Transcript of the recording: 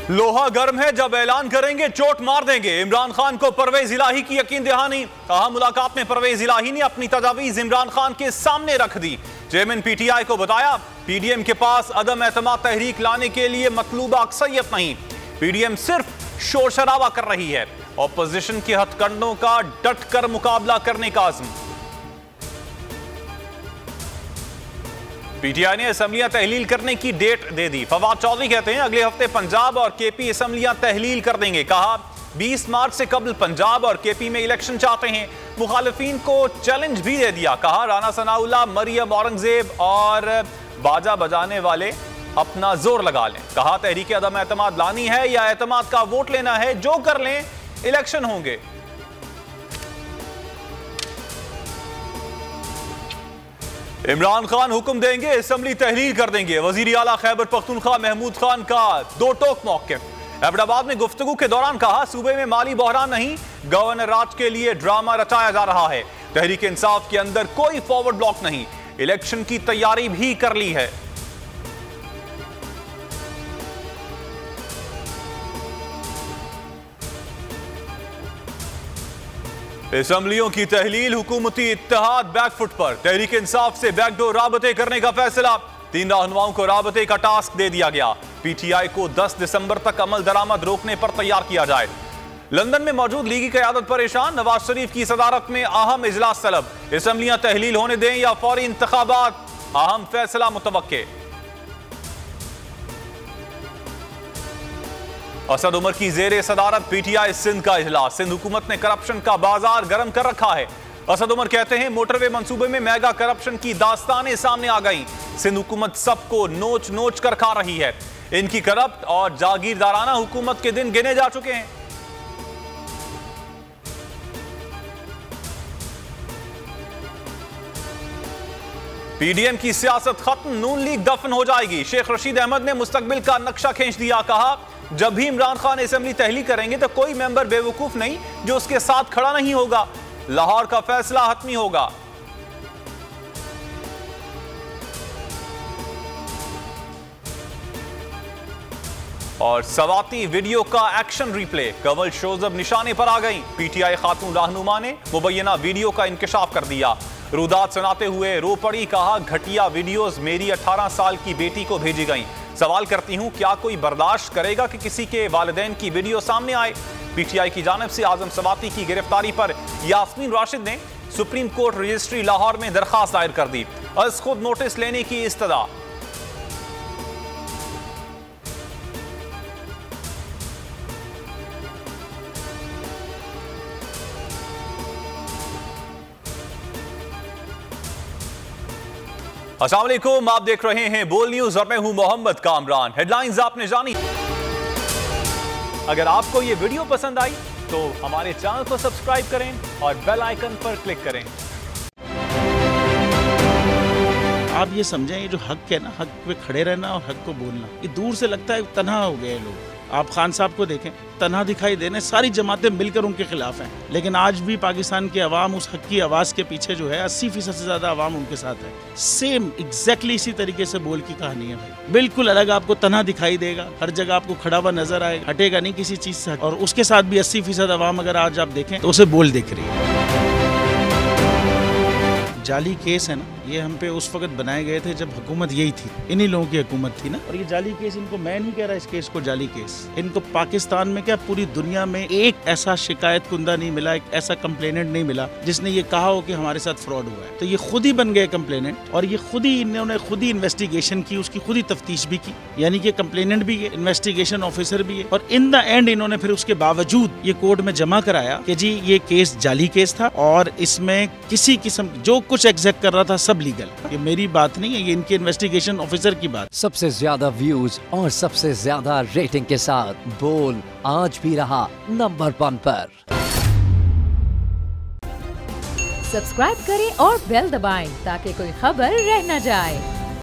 लोहा गर्म है, जब ऐलान करेंगे चोट मार देंगे। इमरान खान को परवेज इलाही की यकीन दहानी। कहा, मुलाकात में परवेज इलाही ने अपनी तजावीज इमरान खान के सामने रख दी। चेयरमैन पीटीआई को बताया, पीडीएम के पास अदम एतमाद तहरीक लाने के लिए मतलूबा अक्सरियत नहीं, पीडीएम सिर्फ शोर शराबा कर रही है। ऑपोजिशन के हथकंडों का डट कर मुकाबला करने का आज़म। पीटीआई ने असेंबलियां तहलील करने की डेट दे दी। फवाद चौधरी कहते हैं, अगले हफ्ते पंजाब और केपी असेंबलियां तहलील कर देंगे। कहा, 20 मार्च से कबल पंजाब और केपी में इलेक्शन चाहते हैं। मुखालिफिन को चैलेंज भी दे दिया। कहा, राना सनाउल्लाह, मरियम औरंगजेब और बाजा बजाने वाले अपना जोर लगा लें। कहा, तहरीक अदम एतमाद लानी है या एतमाद का वोट लेना है, जो कर लें इलेक्शन होंगे। इमरान खान हुक्म देंगे, असेंबली तहलील कर देंगे। वजीर आला खैबर पख्तूनख्वा महमूद खान का दो टोक मौक़िफ़। एबटाबाद में गुफ्तगू के दौरान कहा, सूबे में माली बहरान नहीं, गवर्नर राज के लिए ड्रामा रचाया जा रहा है। तहरीक इंसाफ के अंदर कोई फॉरवर्ड ब्लॉक नहीं, इलेक्शन की तैयारी भी कर ली है। असेंबलियों की तहलील, हुकूमती इत्तेहाद बैकफुट पर। तहरीक इंसाफ से बैकडोर राबते करने का फैसला। 3 रहनुमाओं को राबते का टास्क दे दिया गया। पीटीआई को 10 दिसंबर तक अमल दरामद रोकने पर तैयार किया जाए। लंदन में मौजूद लीगी क़यादत परेशान। नवाज शरीफ की सदारत में अहम इजलास तलब। असेंबलियां तहलील होने दें या फौरी इंतखाबात, अहम फैसला मुतवक्के। असद उमर की जेर सदारत पीटीआई सिंध का इजलास। सिंध हुकूमत ने करप्शन का बाजार गर्म कर रखा है। असद उमर कहते हैं, मोटरवे मंसूबे में मेगा करप्शन की दास्तानें सामने आ गई। सिंध हुकूमत सबको नोच नोच कर खा रही है। इनकी करप्ट और जागीरदाराना हुकूमत के दिन गिने जा चुके हैं। पीडीएम की सियासत खत्म, नून लीग दफन हो जाएगी। शेख रशीद अहमद ने मुस्तकबिल का नक्शा खींच दिया। कहा, जब भी इमरान खान असेंबली तहलील करेंगे तो कोई मेंबर बेवकूफ नहीं जो उसके साथ खड़ा नहीं होगा। लाहौर का फैसला हतमी होगा। और सवाती वीडियो का एक्शन रिप्ले। कवल शोज अब निशाने पर आ गई। पीटीआई खातून रहनुमा ने मुबैना वीडियो का इंकशाफ कर दिया। रुदात सुनाते हुए रो पड़ी। कहा, घटिया वीडियोस मेरी 18 साल की बेटी को भेजी गई। सवाल करती हूं, क्या कोई बर्दाश्त करेगा कि किसी के वालिदैन की वीडियो सामने आए। पीटीआई की जानिब से आजम सवाती की गिरफ्तारी पर यास्मीन राशिद ने सुप्रीम कोर्ट रजिस्ट्री लाहौर में दरखास्त दायर कर दी। अज खुद नोटिस लेने की इस्तदा। अस्सलाम वालेकुम, आप देख रहे हैं बोल न्यूज और मैं हूं मोहम्मद कामरान। हेडलाइंस आपने जानी। अगर आपको ये वीडियो पसंद आई तो हमारे चैनल को सब्सक्राइब करें और बेल आइकन पर क्लिक करें। आप ये समझें, ये जो हक है ना, हक पे खड़े रहना और हक को बोलना, ये दूर से लगता है तन्हा हो गए लोग। आप खान साहब को देखें, तन्हा दिखाई देने, सारी जमातें मिलकर उनके खिलाफ हैं। लेकिन आज भी पाकिस्तान की आवाम उस हक की आवाज़ के पीछे जो है 80% से ज़्यादा आवाम उनके साथ है। सेम एग्जैक्टली इसी तरीके से बोल की कहानी है भाई। बिल्कुल अलग आपको तन्हा दिखाई देगा, हर जगह आपको खड़ा हुआ नजर आएगा, हटेगा नहीं किसी चीज़ से। और उसके साथ भी 80% आवाम अगर आज आप देखें तो उसे बोल दिख रही है। जाली केस है ना, ये हम पे उस वक्त बनाए गए थे जब हुकूमत यही थी, इन्हीं लोगों की हुकूमत थी ना। और ये जाली केस, इनको मैं नहीं कह रहा इस केस को जाली केस, इनको पाकिस्तान में क्या पूरी दुनिया में एक ऐसा शिकायत कुंदा नहीं मिला, एक ऐसा कंप्लेनेंट नहीं मिला जिसने ये कहा हो कि हमारे साथ फ्रॉड हुआ है। तो ये खुद ही बन गए कंप्लेनेंट और ये खुद ही इन्होंने खुद ही इन्वेस्टिगेशन की, उसकी खुद ही तफ्तीश भी की। यानी कि कंप्लेनेंट भी है, इन्वेस्टिगेशन ऑफिसर भी है। और इन द एंड इन्होंने फिर उसके बावजूद ये कोर्ट में जमा कराया कि जी ये केस जाली केस था और इसमें किसी किस्म जो कुछ एग्जैक्ट कर रहा था सब लीगल। ये मेरी बात नहीं है, ये इनके इन्वेस्टिगेशन ऑफिसर की बात। सबसे ज्यादा व्यूज और सबसे ज्यादा रेटिंग के साथ बोल आज भी रहा नंबर 1 पर। सब्सक्राइब करें और बेल दबाएं ताकि कोई खबर रह न जाए।